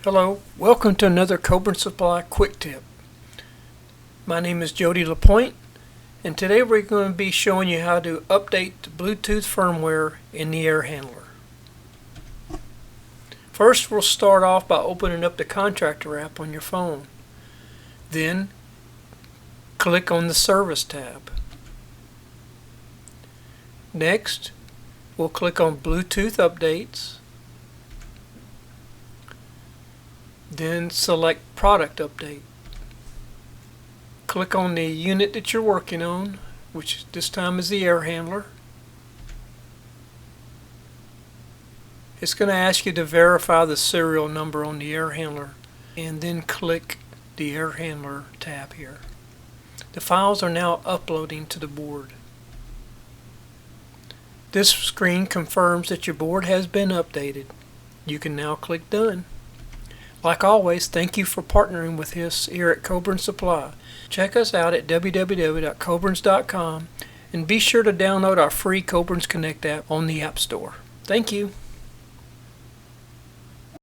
Hello, welcome to another Coburn Supply Quick Tip. My name is Jody LaPointe, and today we're going to be showing you how to update the Bluetooth firmware in the air handler. First, we'll start off by opening up the Contractor app on your phone. Then, click on the Service tab. Next, we'll click on Bluetooth Updates. Then select Product Update. Click on the unit that you're working on, which this time is the air handler. It's going to ask you to verify the serial number on the air handler, and then click the air handler tab here. The files are now uploading to the board. This screen confirms that your board has been updated. You can now click Done. Like always, thank you for partnering with us here at Coburn Supply. Check us out at www.coburns.com and be sure to download our free Coburn's Connect app on the App Store. Thank you.